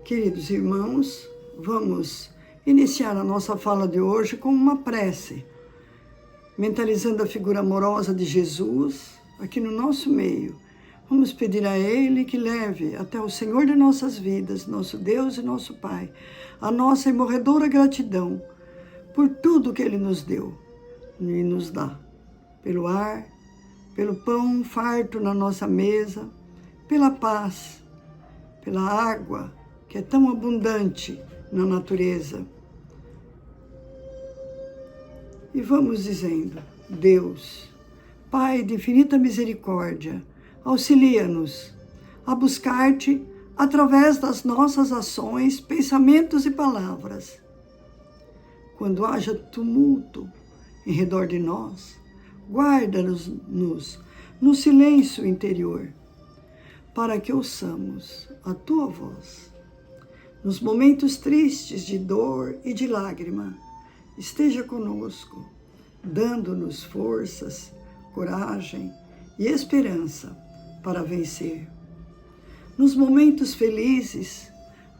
Queridos irmãos, vamos iniciar a nossa fala de hoje com uma prece, mentalizando a figura amorosa de Jesus aqui no nosso meio. Vamos pedir a Ele que leve até o Senhor de nossas vidas, nosso Deus e nosso Pai, a nossa imorredora gratidão por tudo que Ele nos deu e nos dá, pelo ar, pelo pão farto na nossa mesa, pela paz, pela água que é tão abundante na natureza. E vamos dizendo: Deus, Pai de infinita misericórdia, auxilia-nos a buscar-te através das nossas ações, pensamentos e palavras. Quando haja tumulto em redor de nós, guarda-nos no silêncio interior, para que ouçamos a tua voz. Nos momentos tristes de dor e de lágrima, esteja conosco, dando-nos forças, coragem e esperança para vencer. Nos momentos felizes,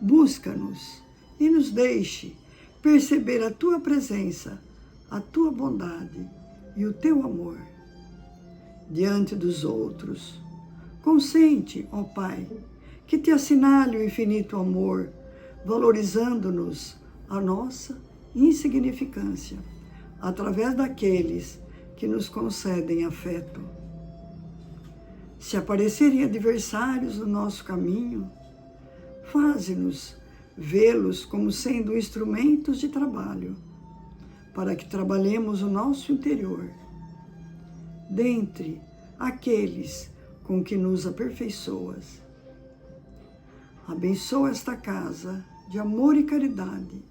busca-nos e nos deixe perceber a tua presença, a tua bondade e o teu amor. Diante dos outros, consente, ó Pai, que te assinale o infinito amor, valorizando-nos a nossa insignificância, através daqueles que nos concedem afeto. Se aparecerem adversários no nosso caminho, faze-nos vê-los como sendo instrumentos de trabalho, para que trabalhemos o nosso interior, dentre aqueles com que nos aperfeiçoas. Abençoa esta casa de amor e caridade,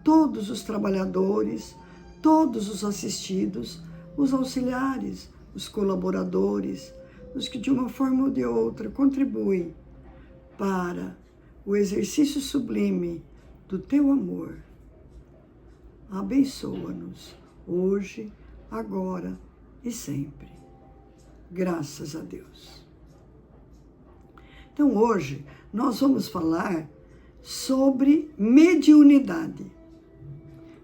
todos os trabalhadores, todos os assistidos, os auxiliares, os colaboradores, os que de uma forma ou de outra contribuem para o exercício sublime do teu amor. Abençoa-nos hoje, agora e sempre. Graças a Deus. Então hoje nós vamos falar sobre mediunidade.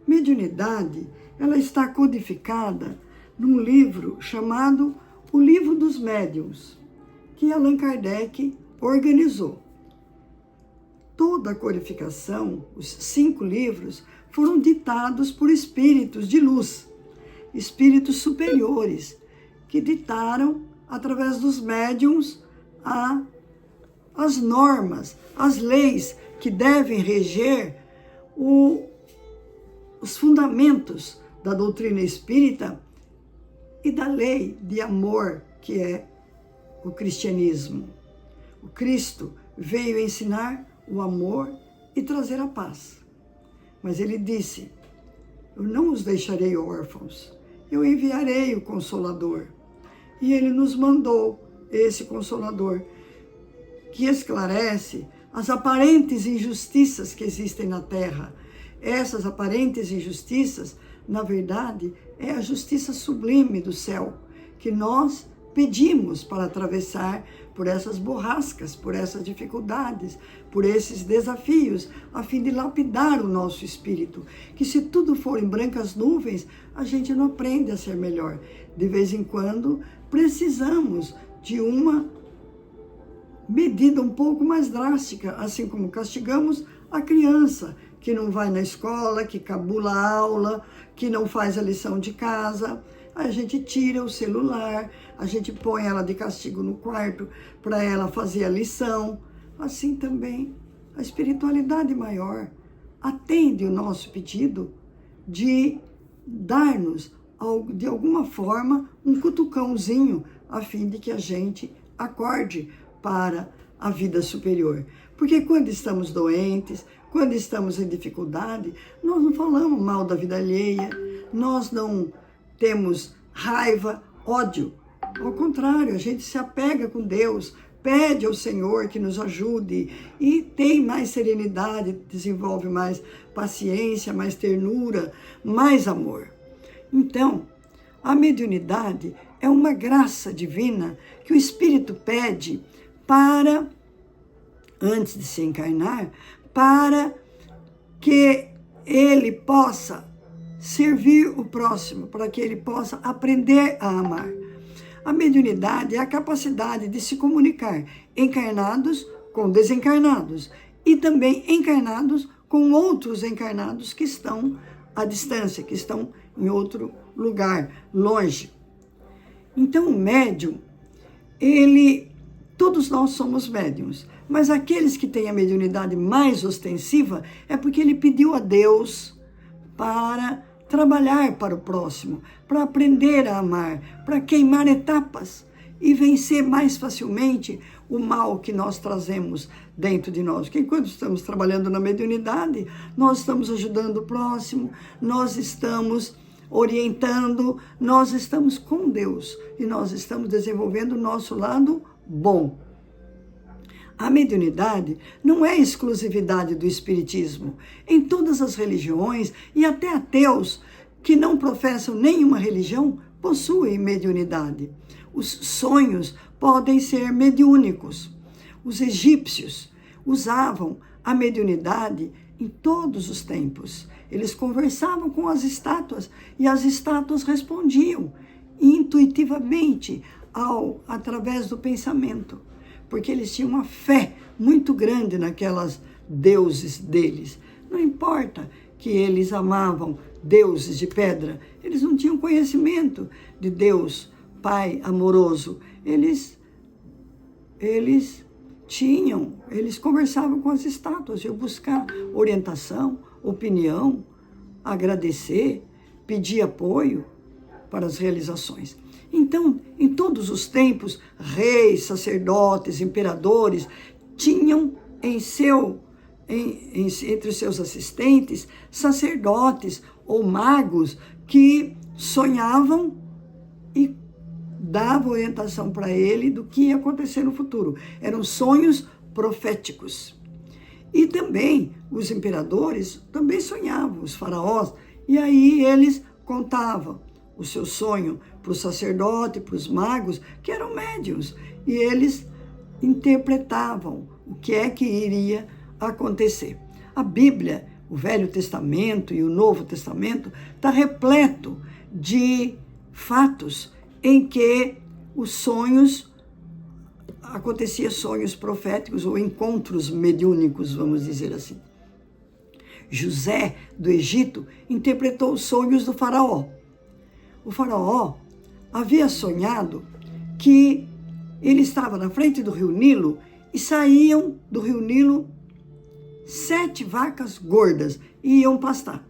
Mediunidade, ela está codificada num livro chamado O Livro dos Médiuns, que Allan Kardec organizou. Toda a codificação, os 5 livros, foram ditados por espíritos de luz, espíritos superiores, que ditaram, através dos médiuns, as normas, as leis que devem reger os fundamentos da doutrina espírita e da lei de amor que é o cristianismo. O Cristo veio ensinar o amor e trazer a paz. Mas ele disse: eu não os deixarei órfãos, eu enviarei o Consolador. E ele nos mandou esse Consolador, que esclarece as aparentes injustiças que existem na Terra. Essas aparentes injustiças, na verdade, é a justiça sublime do céu, que nós pedimos para atravessar por essas borrascas, por essas dificuldades, por esses desafios, a fim de lapidar o nosso espírito. Que se tudo for em brancas nuvens, a gente não aprende a ser melhor. De vez em quando, precisamos de uma medida um pouco mais drástica, assim como castigamos a criança que não vai na escola, que cabula a aula, que não faz a lição de casa. A gente tira o celular, a gente põe ela de castigo no quarto para ela fazer a lição. Assim também, a espiritualidade maior atende o nosso pedido de dar-nos, de alguma forma, um cutucãozinho, a fim de que a gente acorde para a vida superior. Porque quando estamos doentes, quando estamos em dificuldade, nós não falamos mal da vida alheia, nós não temos raiva, ódio. Ao contrário, a gente se apega com Deus, pede ao Senhor que nos ajude e tem mais serenidade, desenvolve mais paciência, mais ternura, mais amor. Então, a mediunidade é uma graça divina que o Espírito pede para antes de se encarnar, para que ele possa servir o próximo, para que ele possa aprender a amar. A mediunidade é a capacidade de se comunicar encarnados com desencarnados e também encarnados com outros encarnados que estão à distância, que estão em outro lugar, longe. Então, o médium, todos nós somos médiums, mas aqueles que têm a mediunidade mais ostensiva é porque ele pediu a Deus para trabalhar para o próximo, para aprender a amar, para queimar etapas e vencer mais facilmente o mal que nós trazemos dentro de nós. Porque enquanto estamos trabalhando na mediunidade, nós estamos ajudando o próximo, nós estamos orientando, nós estamos com Deus e nós estamos desenvolvendo o nosso lado bom. A mediunidade não é exclusividade do espiritismo. Em todas as religiões e até ateus que não professam nenhuma religião possuem mediunidade. Os sonhos podem ser mediúnicos. Os egípcios usavam a mediunidade em todos os tempos. Eles conversavam com as estátuas e as estátuas respondiam intuitivamente através do pensamento, porque eles tinham uma fé muito grande naquelas deuses deles. Não importa que eles amavam deuses de pedra, eles não tinham conhecimento de Deus, Pai amoroso. Eles conversavam com as estátuas, iam buscar orientação, opinião, agradecer, pedir apoio para as realizações. Então, em todos os tempos, reis, sacerdotes, imperadores tinham entre os seus assistentes sacerdotes ou magos que sonhavam e davam orientação para ele do que ia acontecer no futuro. Eram sonhos proféticos. E também os imperadores também sonhavam, os faraós, e aí eles contavam o seu sonho para o sacerdote, para os magos, que eram médiuns, e eles interpretavam o que é que iria acontecer. A Bíblia, o Velho Testamento e o Novo Testamento, está repleto de fatos em que os sonhos, acontecia sonhos proféticos ou encontros mediúnicos, vamos dizer assim. José, do Egito, interpretou os sonhos do faraó. O faraó havia sonhado que ele estava na frente do rio Nilo e saíam do rio Nilo 7 vacas gordas e iam pastar.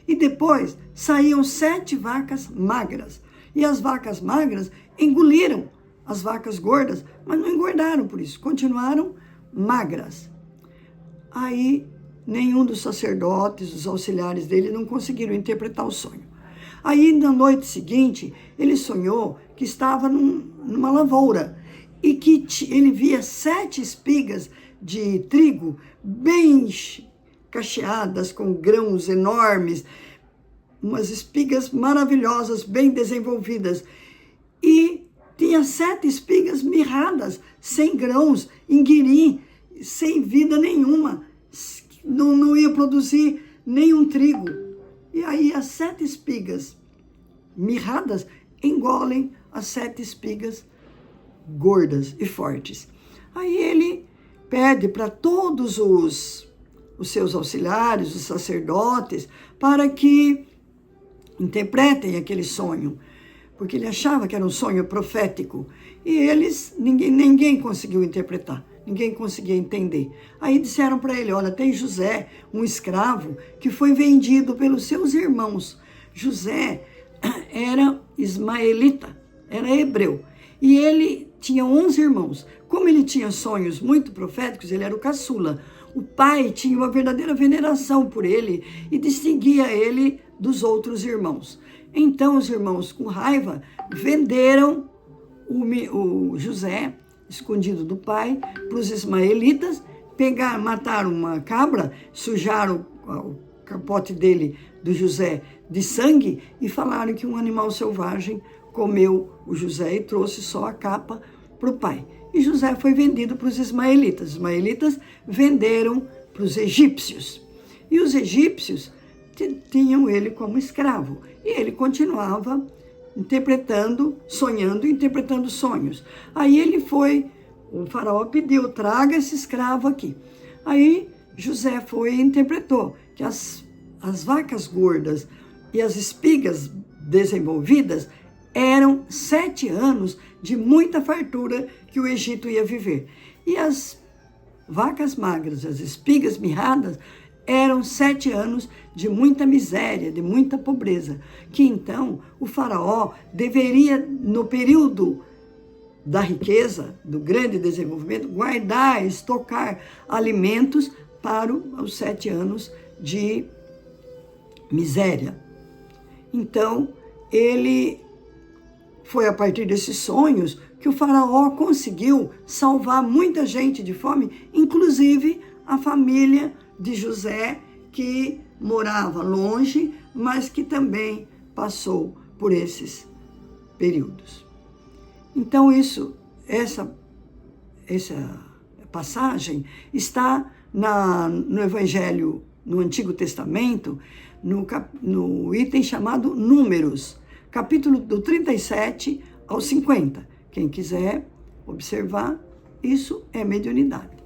E depois saíam 7 vacas magras. E as vacas magras engoliram as vacas gordas, mas não engordaram por isso, continuaram magras. Aí nenhum dos sacerdotes, os auxiliares dele, não conseguiram interpretar o sonho. Aí na noite seguinte, ele sonhou que estava numa lavoura e que ele via 7 espigas de trigo bem cacheadas, com grãos enormes, umas espigas maravilhosas, bem desenvolvidas. E tinha 7 espigas mirradas, sem grãos, inguiri, sem vida nenhuma, não ia produzir nenhum trigo. E aí as 7 espigas mirradas engolem as 7 espigas gordas e fortes. Aí ele pede para todos os seus auxiliares, os sacerdotes, para que interpretem aquele sonho, porque ele achava que era um sonho profético, e ninguém conseguiu interpretar, ninguém conseguia entender. Aí disseram para ele, olha, tem José, um escravo, que foi vendido pelos seus irmãos. José era ismaelita, era hebreu, e ele tinha 11 irmãos. Como ele tinha sonhos muito proféticos, ele era o caçula. O pai tinha uma verdadeira veneração por ele e distinguia ele dos outros irmãos. Então os irmãos, com raiva, venderam o José, escondido do pai, para os ismaelitas, mataram uma cabra, sujaram o capote dele, do José, de sangue, e falaram que um animal selvagem comeu o José e trouxe só a capa para o pai. e José foi vendido para os ismaelitas. Os ismaelitas venderam para os egípcios. E os egípcios tinham ele como escravo. E ele continuava sonhando e interpretando sonhos. Aí o faraó pediu, traga esse escravo aqui. Aí José foi e interpretou que as vacas gordas e as espigas desenvolvidas eram 7 anos de muita fartura que o Egito ia viver. E as vacas magras, as espigas mirradas, eram 7 anos de muita miséria, de muita pobreza. Que então o faraó deveria, no período da riqueza, do grande desenvolvimento, guardar, estocar alimentos para os 7 anos de miséria. Então, foi a partir desses sonhos que o faraó conseguiu salvar muita gente de fome, inclusive a família de José, que morava longe, mas que também passou por esses períodos. Então, essa passagem está no Evangelho, no Antigo Testamento, no item chamado Números, capítulo do 37 ao 50. Quem quiser observar, isso é mediunidade.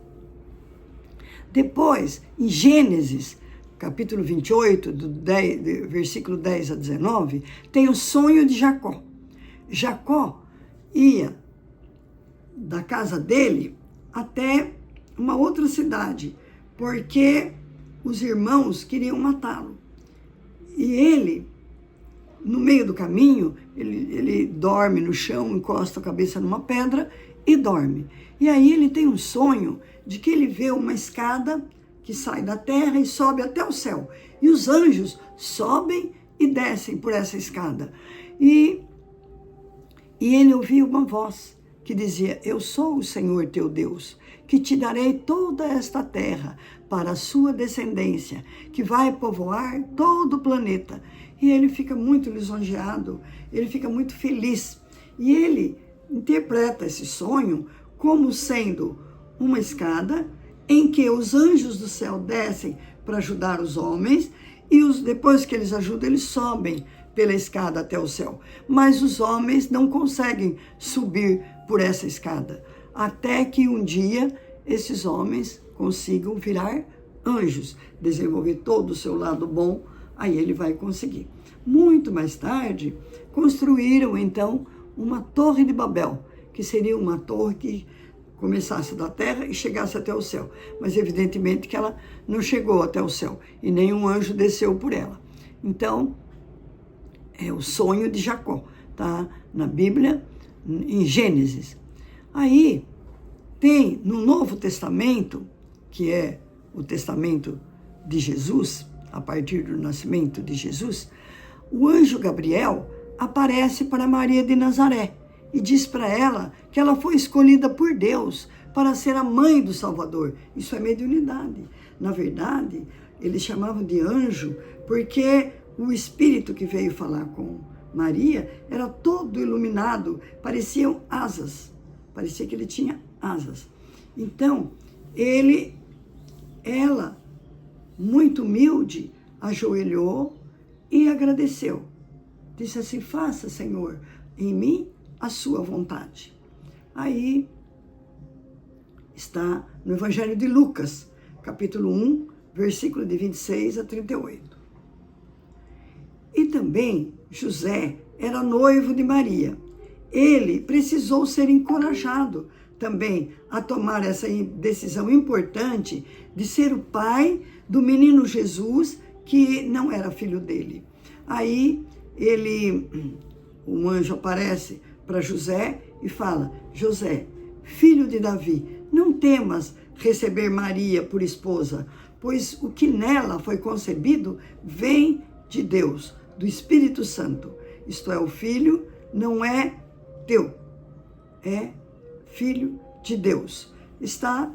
Depois, em Gênesis, capítulo 28, versículo 10 a 19, tem o sonho de Jacó. Jacó ia da casa dele até uma outra cidade, porque os irmãos queriam matá-lo. E ele, no meio do caminho, ele dorme no chão, encosta a cabeça numa pedra e dorme. E aí ele tem um sonho de que ele vê uma escada que sai da terra e sobe até o céu. E os anjos sobem e descem por essa escada. E ele ouviu uma voz que dizia: eu sou o Senhor teu Deus, que te darei toda esta terra para a sua descendência, que vai povoar todo o planeta. E ele fica muito lisonjeado, ele fica muito feliz. E ele interpreta esse sonho como sendo uma escada em que os anjos do céu descem para ajudar os homens e depois que eles ajudam, eles sobem pela escada até o céu. Mas os homens não conseguem subir por essa escada, até que um dia esses homens consigam virar anjos, desenvolver todo o seu lado bom, aí ele vai conseguir. Muito mais tarde, construíram então uma torre de Babel, que seria uma torre que começasse da terra e chegasse até o céu. Mas evidentemente que ela não chegou até o céu e nenhum anjo desceu por ela. Então, é o sonho de Jacó, tá? Na Bíblia, em Gênesis. Aí tem no Novo Testamento, que é o testamento de Jesus, a partir do nascimento de Jesus, o anjo Gabriel aparece para Maria de Nazaré e diz para ela que ela foi escolhida por Deus para ser a mãe do Salvador. Isso é mediunidade. Na verdade, eles chamavam de anjo porque o espírito que veio falar com Maria era todo iluminado, pareciam asas, parecia que ele tinha asas. Então, ela, muito humilde, ajoelhou e agradeceu. Disse assim: faça, Senhor, em mim a sua vontade. Aí está no Evangelho de Lucas, capítulo 1, versículo de 26 a 38. E também José era noivo de Maria. Ele precisou ser encorajado também a tomar essa decisão importante de ser o pai do menino Jesus, que não era filho dele. Aí um anjo aparece para José e fala: José, filho de Davi, não temas receber Maria por esposa, pois o que nela foi concebido vem de Deus, do Espírito Santo. Isto é, o filho não é teu, é filho de Deus. Está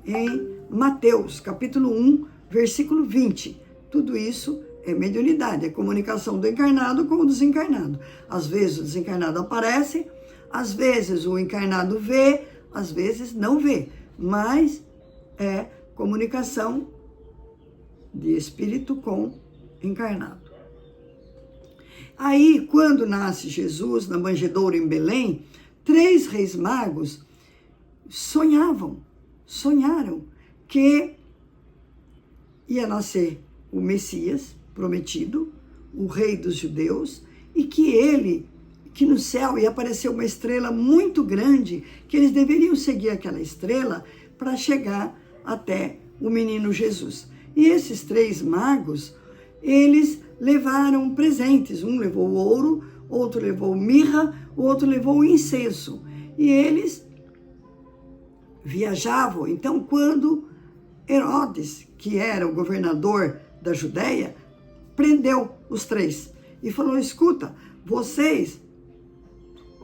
em Mateus, capítulo 1, versículo 20. Tudo isso é mediunidade, é comunicação do encarnado com o desencarnado. Às vezes o desencarnado aparece, às vezes o encarnado vê, às vezes não vê, mas é comunicação de espírito com encarnado. Aí, quando nasce Jesus na manjedoura em Belém, 3 reis magos sonharam que ia nascer o Messias prometido, o rei dos judeus, e que no céu ia aparecer uma estrela muito grande, que eles deveriam seguir aquela estrela para chegar até o menino Jesus. E esses 3 magos, eles levaram presentes. Um levou ouro, outro levou mirra, o outro levou incenso. E eles viajavam. Então, quando Herodes, que era o governador da Judéia, prendeu os 3 e falou: escuta, vocês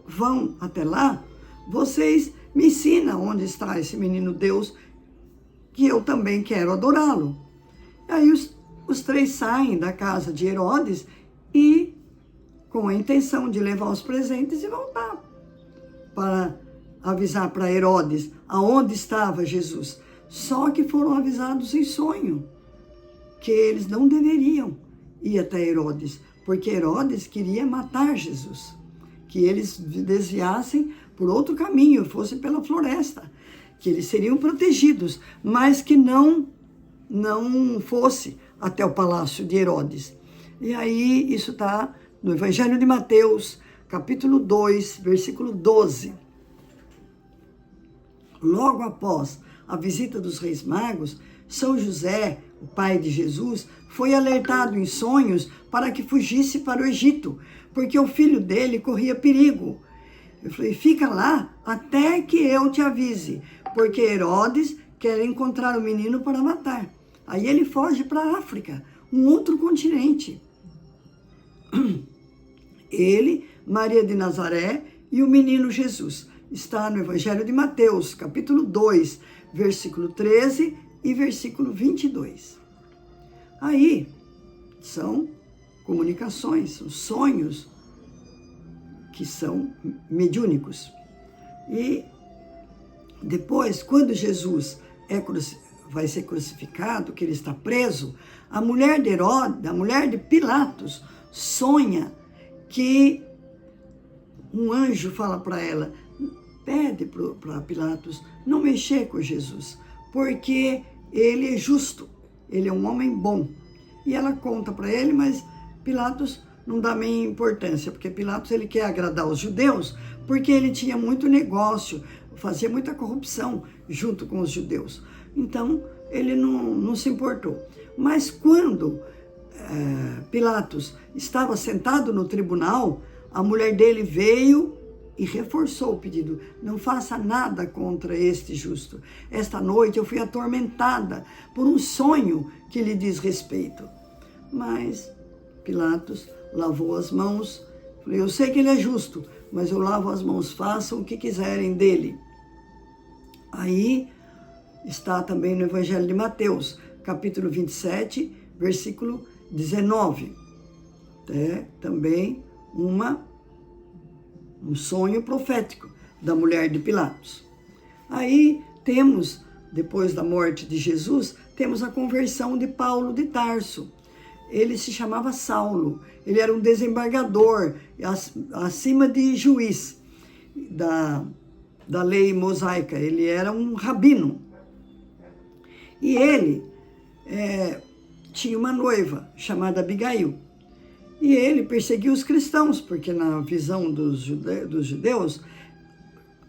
vão até lá, vocês me ensinam onde está esse menino Deus, que eu também quero adorá-lo. Aí os 3 saem da casa de Herodes e com a intenção de levar os presentes e voltar para avisar para Herodes aonde estava Jesus. Só que foram avisados em sonho que eles não deveriam ir até Herodes, porque Herodes queria matar Jesus, que eles desviassem por outro caminho, fossem pela floresta, que eles seriam protegidos, mas que não fosse até o palácio de Herodes. E aí isso está no Evangelho de Mateus, capítulo 2, versículo 12. Logo após a visita dos reis magos, São José, o pai de Jesus, foi alertado em sonhos para que fugisse para o Egito, porque o filho dele corria perigo. Eu falei: fica lá até que eu te avise, porque Herodes quer encontrar o menino para matar. Aí ele foge para a África, um outro continente. Ele, Maria de Nazaré e o menino Jesus. Está no Evangelho de Mateus, capítulo 2, versículo 13 e versículo 22. Aí são comunicações, são sonhos que são mediúnicos. E depois, quando Jesus vai ser crucificado, que ele está preso, a mulher de Herodes, a mulher de Pilatos, sonha que um anjo fala para ela: pede para Pilatos não mexer com Jesus, porque ele é justo, ele é um homem bom. E ela conta para ele, mas Pilatos não dá meia importância, porque Pilatos ele quer agradar os judeus, porque ele tinha muito negócio, fazia muita corrupção junto com os judeus. Então, ele não se importou. Mas quando Pilatos estava sentado no tribunal, a mulher dele veio e reforçou o pedido: não faça nada contra este justo. Esta noite eu fui atormentada por um sonho que lhe diz respeito. Mas Pilatos lavou as mãos. Falei: eu sei que ele é justo, mas eu lavo as mãos, façam o que quiserem dele. Aí está também no Evangelho de Mateus, capítulo 27, versículo 19. Também um sonho profético da mulher de Pilatos. Aí temos, depois da morte de Jesus, temos a conversão de Paulo de Tarso. Ele se chamava Saulo, ele era um desembargador, acima de juiz da lei mosaica, ele era um rabino. E ele tinha uma noiva chamada Abigail. E ele perseguiu os cristãos, porque na visão dos judeus,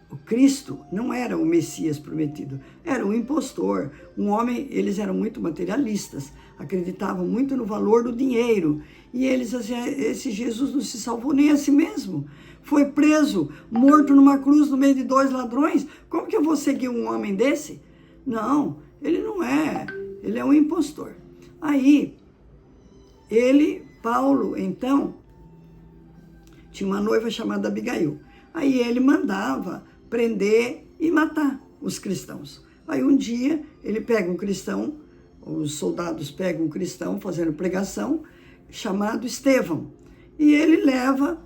o Cristo não era o Messias prometido, era um impostor, um homem. Eles eram muito materialistas, acreditavam muito no valor do dinheiro. E eles diziam: esse Jesus não se salvou nem a si mesmo. Foi preso, morto numa cruz no meio de 2 ladrões. Como que eu vou seguir um homem desse? Não, ele não é, ele é um impostor. Aí, Paulo, então, tinha uma noiva chamada Abigail. Aí ele mandava prender e matar os cristãos. Aí um dia ele pega um cristão, os soldados pegam um cristão fazendo pregação, chamado Estevão. E ele leva,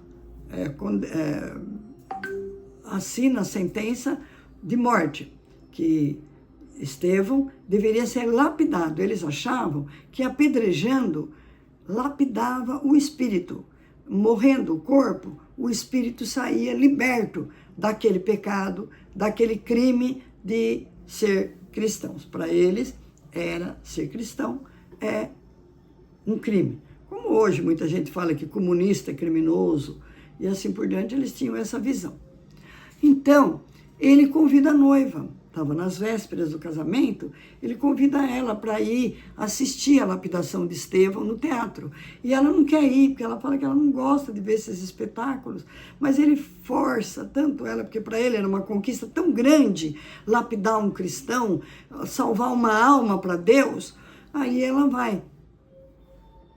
assina a sentença de morte, que Estevão deveria ser lapidado. Eles achavam que apedrejando lapidava o espírito. Morrendo o corpo, o espírito saía liberto daquele pecado, daquele crime de ser cristãos. Para eles, era ser cristão é um crime. Como hoje muita gente fala que comunista é criminoso e assim por diante, eles tinham essa visão. Então, ele convida a noiva, estava nas vésperas do casamento, ele convida ela para ir assistir a lapidação de Estevão no teatro. E ela não quer ir, porque ela fala que ela não gosta de ver esses espetáculos, mas ele força tanto ela, porque para ele era uma conquista tão grande lapidar um cristão, salvar uma alma para Deus. Aí ela vai.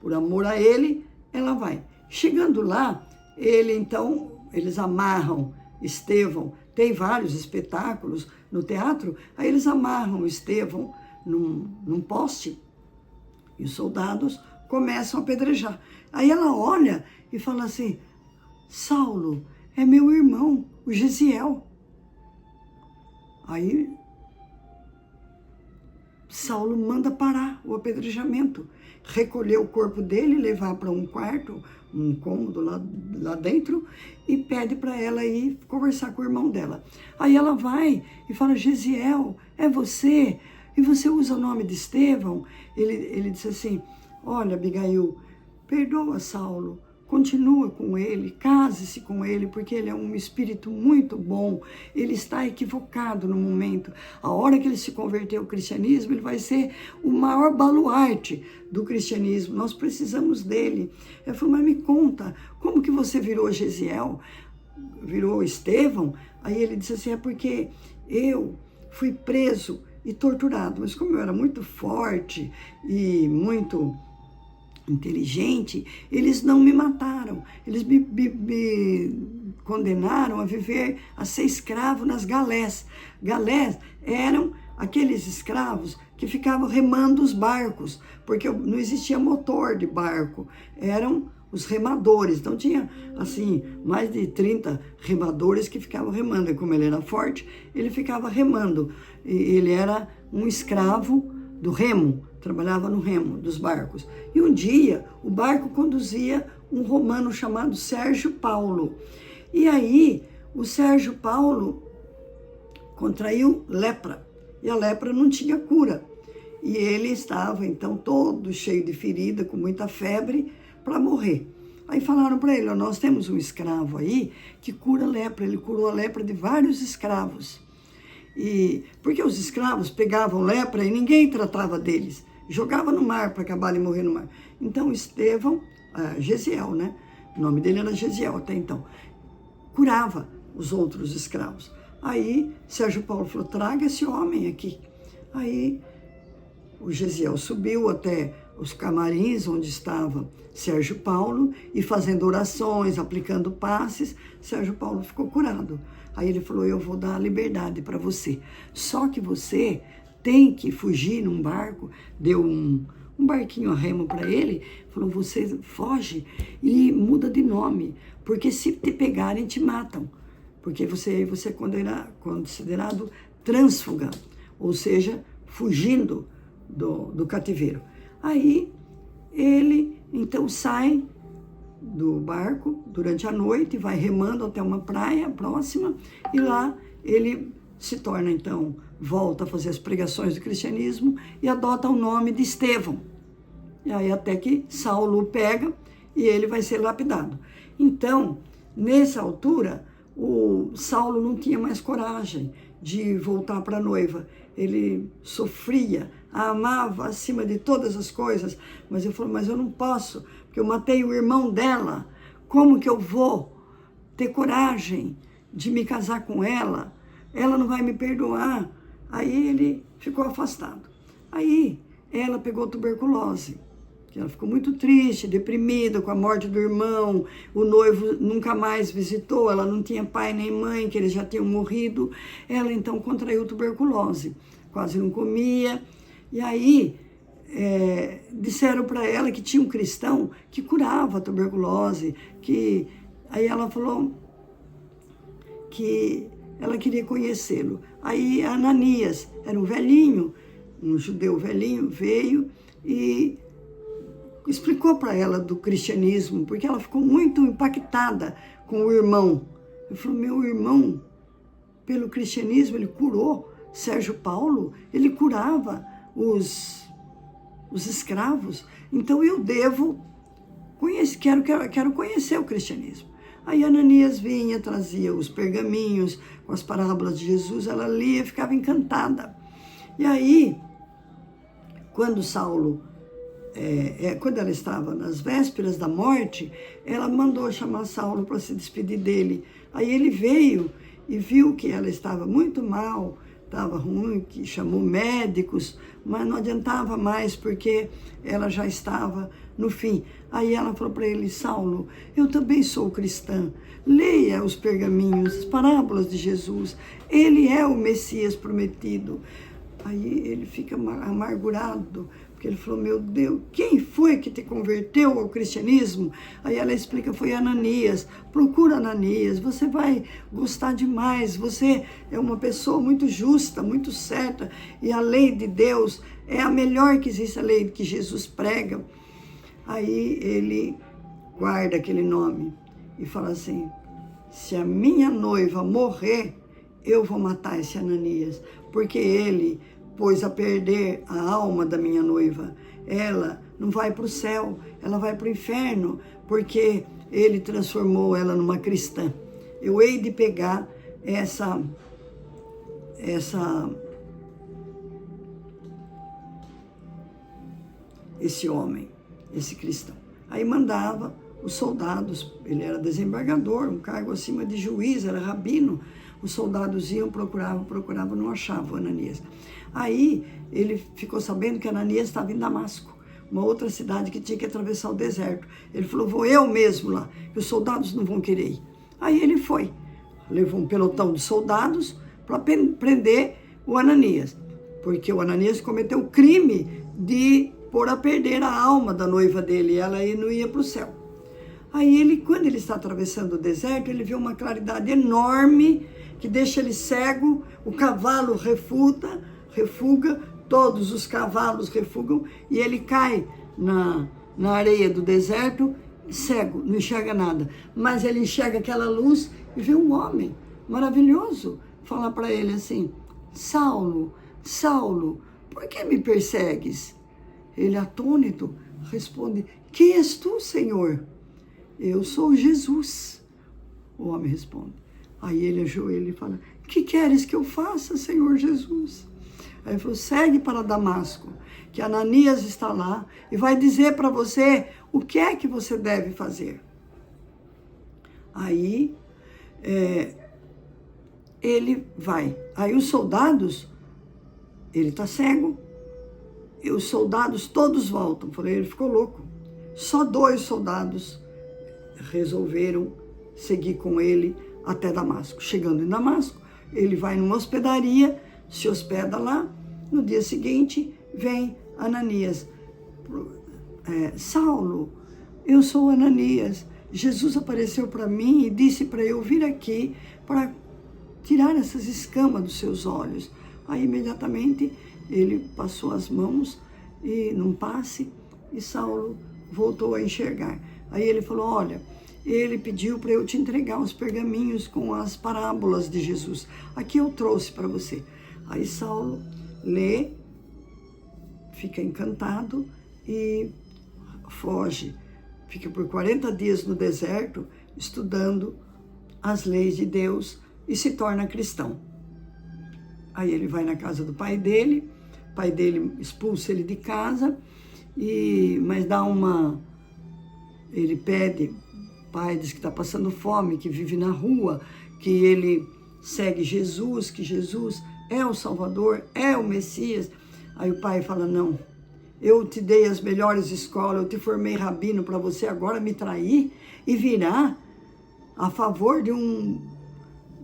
Por amor a ele, ela vai. Chegando lá, eles amarram Estevão. Tem vários espetáculos no teatro, aí eles amarram Estevão num poste e os soldados começam a apedrejar. Aí ela olha e fala assim: Saulo, é meu irmão, o Gesiel. Aí Saulo manda parar o apedrejamento, recolher o corpo dele, levar para um quarto, um cômodo lá dentro, e pede para ela ir conversar com o irmão dela. Aí ela vai e fala: Gesiel, é você? E você usa o nome de Estevão? Ele disse assim: olha, Abigail, perdoa Saulo, continua com ele, case-se com ele, porque ele é um espírito muito bom, ele está equivocado no momento. A hora que ele se converter ao cristianismo, ele vai ser o maior baluarte do cristianismo, nós precisamos dele. Eu falei: mas me conta, como que você virou Gesiel, virou Estevão? Aí ele disse assim: é porque eu fui preso e torturado, mas como eu era muito forte e muito inteligente, eles não me mataram, eles me condenaram a ser escravo nas galés. Galés eram aqueles escravos que ficavam remando os barcos, porque não existia motor de barco, eram os remadores. Então tinha, assim, mais de 30 remadores que ficavam remando, e como ele era forte, ele ficava remando, e ele era um escravo do remo, trabalhava no remo dos barcos. E um dia o barco conduzia um romano chamado Sérgio Paulo. E aí o Sérgio Paulo contraiu lepra, e a lepra não tinha cura. E ele estava então todo cheio de ferida, com muita febre, para morrer. Aí falaram para ele: nós temos um escravo aí que cura lepra. Ele curou a lepra de vários escravos. E porque os escravos pegavam lepra e ninguém tratava deles, jogava no mar para acabar de morrer no mar. Então Estevão, Gesiel, né? O nome dele era Gesiel até então, curava os outros escravos. Aí Sérgio Paulo falou: traga esse homem aqui. Aí o Gesiel subiu até os camarins onde estava Sérgio Paulo e fazendo orações, aplicando passes, Sérgio Paulo ficou curado. Aí ele falou: eu vou dar a liberdade para você, só que você tem que fugir num barco. Deu um barquinho a remo para ele, falou: você foge e muda de nome, porque se te pegarem te matam, porque você é considerado trânsfuga, ou seja, fugindo do cativeiro. Aí ele então sai do barco durante a noite, vai remando até uma praia próxima, e lá ele se torna então, volta a fazer as pregações do cristianismo e adota o nome de Estevão. E aí até que Saulo o pega e ele vai ser lapidado. Então, nessa altura, o Saulo não tinha mais coragem de voltar para a noiva. Ele sofria, a amava acima de todas as coisas, mas ele falou: mas eu não posso, porque eu matei o irmão dela. Como que eu vou ter coragem de me casar com ela? Ela não vai me perdoar. Aí ele ficou afastado. Aí ela pegou tuberculose, que ela ficou muito triste, deprimida com a morte do irmão. O noivo nunca mais visitou, ela não tinha pai nem mãe, que eles já tinham morrido. Ela então contraiu tuberculose, quase não comia. E aí disseram para ela que tinha um cristão que curava a tuberculose, aí ela falou que ela queria conhecê-lo. Aí Ananias, era um velhinho, um judeu velhinho, veio e explicou para ela do cristianismo, porque ela ficou muito impactada com o irmão. Ele falou, meu irmão, pelo cristianismo, ele curou Sérgio Paulo, ele curava os escravos, então eu devo conhecer, quero conhecer o cristianismo. Aí Ananias vinha, trazia os pergaminhos com as parábolas de Jesus, ela lia, ficava encantada. E aí, quando quando ela estava nas vésperas da morte, ela mandou chamar Saulo para se despedir dele. Aí ele veio e viu que ela estava muito mal, estava ruim, que chamou médicos, mas não adiantava mais porque ela já estava no fim. Aí ela falou para ele, Saulo, eu também sou cristã, leia os pergaminhos, as parábolas de Jesus, ele é o Messias prometido. Aí ele fica amargurado, porque ele falou, meu Deus, quem foi que te converteu ao cristianismo? Aí ela explica, foi Ananias. Procura Ananias, você vai gostar demais. Você é uma pessoa muito justa, muito certa. E a lei de Deus é a melhor que existe, a lei que Jesus prega. Aí ele guarda aquele nome e fala assim, se a minha noiva morrer, eu vou matar esse Ananias, porque ele pôs a perder a alma da minha noiva. Ela não vai para o céu, ela vai para o inferno, porque ele transformou ela numa cristã. Eu hei de pegar esse homem, esse cristão. Aí mandava os soldados, ele era desembargador, um cargo acima de juiz, era rabino. Os soldados iam, procuravam, não achavam Ananias. Aí ele ficou sabendo que Ananias estava em Damasco, uma outra cidade que tinha que atravessar o deserto. Ele falou, vou eu mesmo lá, que os soldados não vão querer ir. Aí ele foi, levou um pelotão de soldados para prender o Ananias, porque o Ananias cometeu o crime de pôr a perder a alma da noiva dele, e ela aí não ia para o céu. Aí quando ele está atravessando o deserto, ele vê uma claridade enorme que deixa ele cego, o cavalo refuga, todos os cavalos refugam, e ele cai na areia do deserto, cego, não enxerga nada. Mas ele enxerga aquela luz e vê um homem maravilhoso falar para ele assim, Saulo, Saulo, por que me persegues? Ele, atônito, responde, quem és tu, Senhor? Eu sou Jesus. O homem responde. Aí ele ajoelha e fala, que queres que eu faça, Senhor Jesus? Aí ele falou, segue para Damasco, que Ananias está lá e vai dizer para você o que é que você deve fazer. Aí ele vai. Aí os soldados, ele está cego, e os soldados todos voltam. Falei, ele ficou louco. Só 2 soldados resolveram seguir com ele até Damasco. Chegando em Damasco, ele vai numa hospedaria, se hospeda lá. No dia seguinte, vem Ananias. Saulo, eu sou Ananias. Jesus apareceu para mim e disse para eu vir aqui para tirar essas escamas dos seus olhos. Aí, imediatamente, ele passou as mãos e num passe, e Saulo voltou a enxergar. Aí ele falou, olha, ele pediu para eu te entregar os pergaminhos com as parábolas de Jesus. Aqui eu trouxe para você. Aí Saulo lê, fica encantado e foge. Fica por 40 dias no deserto, estudando as leis de Deus e se torna cristão. Aí ele vai na casa do pai dele, o pai dele expulsa ele de casa, mas ele pede, o pai diz que está passando fome, que vive na rua, que ele segue Jesus, que Jesus é o Salvador, é o Messias. Aí o pai fala, não, eu te dei as melhores escolas, eu te formei rabino para você agora me trair e virar a favor de um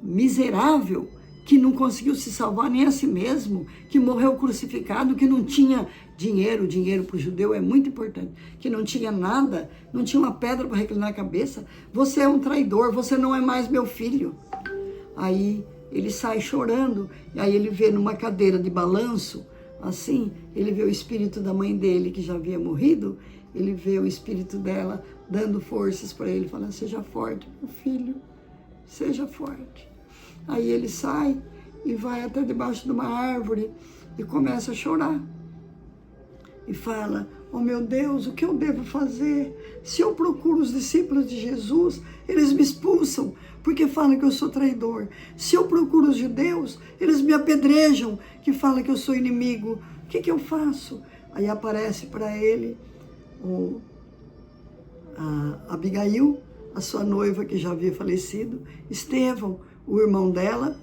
miserável que não conseguiu se salvar nem a si mesmo, que morreu crucificado, que não tinha dinheiro para o judeu é muito importante, que não tinha nada, não tinha uma pedra para reclinar a cabeça. Você é um traidor, você não é mais meu filho. Aí ele sai chorando, e aí ele vê numa cadeira de balanço, assim, ele vê o espírito da mãe dele, que já havia morrido, ele vê o espírito dela dando forças para ele, falando, seja forte, meu filho, seja forte. Aí ele sai e vai até debaixo de uma árvore e começa a chorar. E fala, oh meu Deus, o que eu devo fazer? Se eu procuro os discípulos de Jesus, eles me expulsam, porque falam que eu sou traidor. Se eu procuro os judeus, eles me apedrejam, que falam que eu sou inimigo. O que eu faço? Aí aparece para ele a Abigail, a sua noiva que já havia falecido, Estevão, o irmão dela,